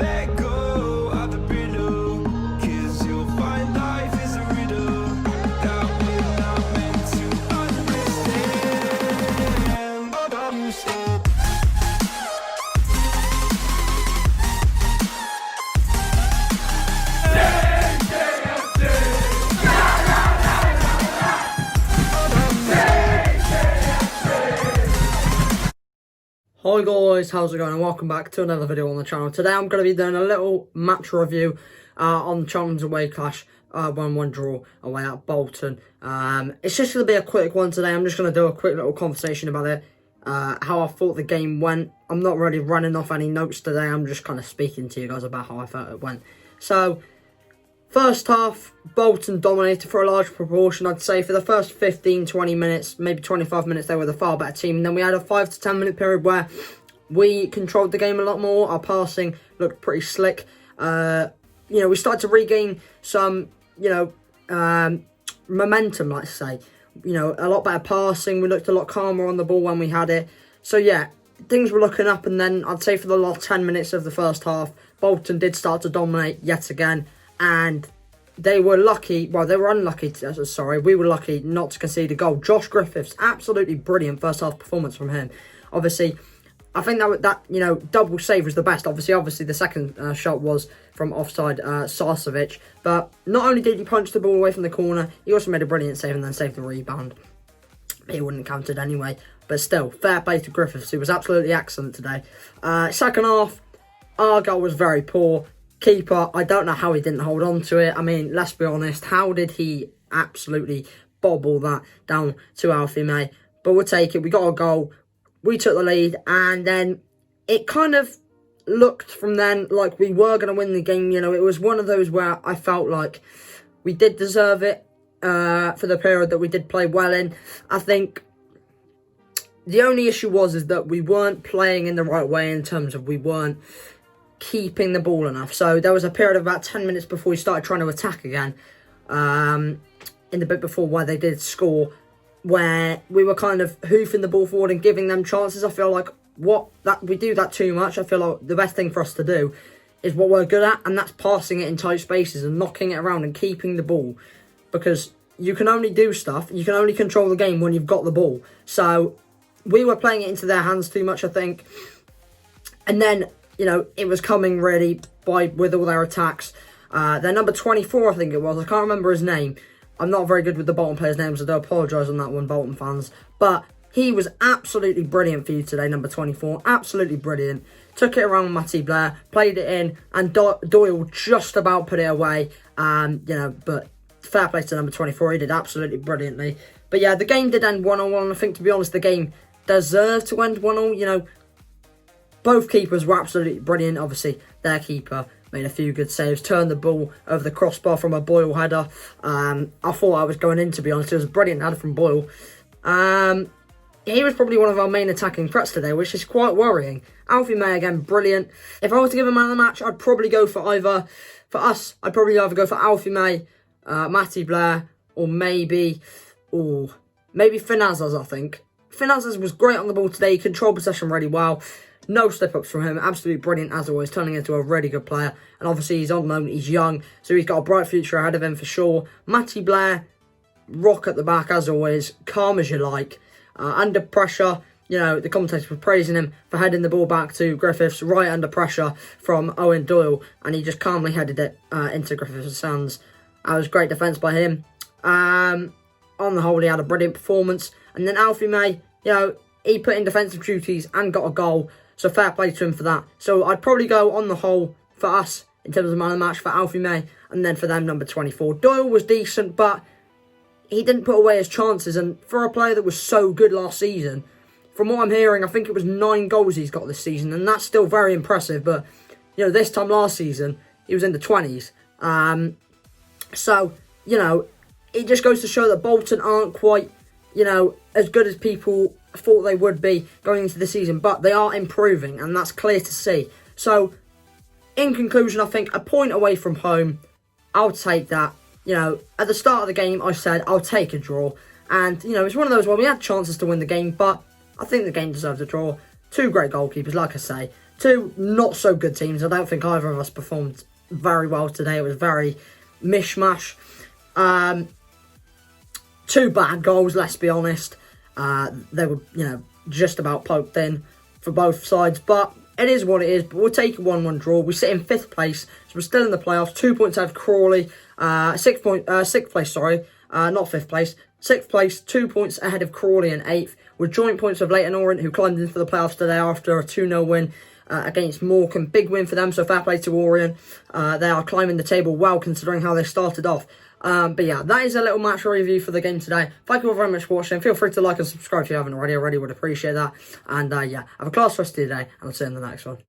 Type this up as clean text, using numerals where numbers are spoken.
let go of the brittle, 'cause you'll find life is a riddle that we're not meant to understand. Hi guys, how's it going and welcome back to another video on the channel. Today I'm going to be doing a little match review on Cheltenham's away clash, 1-1 draw away at Bolton. It's just going to be a quick one today. I'm just going to do a quick little conversation about it, how I thought the game went. I'm not really running off any notes today, I'm just kind of speaking to you guys about how I felt it went. So, first half, Bolton dominated for a large proportion, I'd say. For the first 15-20 minutes, maybe 25 minutes, they were the far better team. And then we had a 5 to 10 minute period where we controlled the game a lot more. Our passing looked pretty slick. We started to regain some, momentum, let's say. A lot better passing. We looked a lot calmer on the ball when we had it. So, yeah, things were looking up. And then I'd say for the last 10 minutes of the first half, Bolton did start to dominate yet again. And they were lucky, well, they were unlucky, we were lucky not to concede a goal. Josh Griffiths, absolutely brilliant first half performance from him. Obviously, I think that double save was the best. Obviously the second shot was from offside Sarcevic. But not only did he punch the ball away from the corner, he also made a brilliant save and then saved the rebound. He wouldn't have counted anyway. But still, fair play to Griffiths, who was absolutely excellent today. Second half, our goal was very poor. Keeper, I don't know how he didn't hold on to it. I mean, let's be honest, how did he absolutely bobble that down to Alfie May? But we'll take it. We got a goal. We took the lead. And then it kind of looked from then like we were going to win the game. It was one of those where I felt like we did deserve it for the period that we did play well in. I think the only issue is that we weren't playing in the right way in terms of we weren't keeping the ball enough. So there was a period of about 10 minutes before we started trying to attack again, in the bit before where they did score, where we were kind of hoofing the ball forward and giving them chances. I feel like we do that too much. I feel like the best thing for us to do is what we're good at, and that's passing it in tight spaces and knocking it around and keeping the ball, because you can only do stuff, you can only control the game when you've got the ball. So we were playing it into their hands too much, I think. And then it was coming really with all their attacks. Their number 24, I think it was. I can't remember his name. I'm not very good with the Bolton players' names, so I do apologise on that one, Bolton fans. But he was absolutely brilliant for you today, number 24. Absolutely brilliant. Took it around with Matty Blair, played it in, and Doyle just about put it away. But fair play to number 24. He did absolutely brilliantly. But yeah, the game did end 1-1. I think, to be honest, the game deserved to end 1-0. Both keepers were absolutely brilliant. Obviously, their keeper made a few good saves, turned the ball over the crossbar from a Boyle header. I thought I was going in, to be honest. It was a brilliant header from Boyle. He was probably one of our main attacking threats today, which is quite worrying. Alfie May, again, brilliant. If I was to give a man of the match, I'd probably go for either go for Alfie May, Matty Blair, or maybe Finazas, I think. Finazas was great on the ball today. He controlled possession really well. No slip-ups from him. Absolutely brilliant, as always, turning into a really good player. And obviously, he's on loan. He's young, so he's got a bright future ahead of him for sure. Matty Blair, rock at the back, as always. Calm as you like. Under pressure, the commentators were praising him for heading the ball back to Griffiths, right under pressure from Owen Doyle. And he just calmly headed it into Griffiths' hands. That was great defence by him. On the whole, he had a brilliant performance. And then Alfie May, he put in defensive duties and got a goal. So fair play to him for that. So I'd probably go on the whole for us in terms of man of the match for Alfie May, and then for them number 24. Doyle was decent, but he didn't put away his chances. And for a player that was so good last season, from what I'm hearing, I think it was 9 goals he's got this season, and that's still very impressive. But this time last season he was in the 20s. So it just goes to show that Bolton aren't quite as good as people thought they would be going into the season, but they are improving, and that's clear to see. So, in conclusion, I think a point away from home, I'll take that. At the start of the game, I said I'll take a draw, and it's one of those where we had chances to win the game, but I think the game deserved a draw. 2 great goalkeepers, like I say. two not so good teams. I don't think either of us performed very well today. It was very mishmash. Two bad goals, let's be honest. They were, just about poked in for both sides, but it is what it is. But we'll take a 1-1 draw. We sit in 5th place, so we're still in the playoffs. 2 points out of Crawley. 6th place, not 5th place. 6th place, 2 points ahead of Crawley in 8th. With joint points with Leyton Orient, who climbed into the playoffs today after a 2-0 win against Morecambe. Big win for them, so fair play to Orient. They are climbing the table well, considering how they started off. But yeah, that is a little match review for the game today. Thank you all very much for watching. Feel free to like and subscribe if you haven't already. I really would appreciate that. And yeah, have a class rest of your day, and I'll see you in the next one.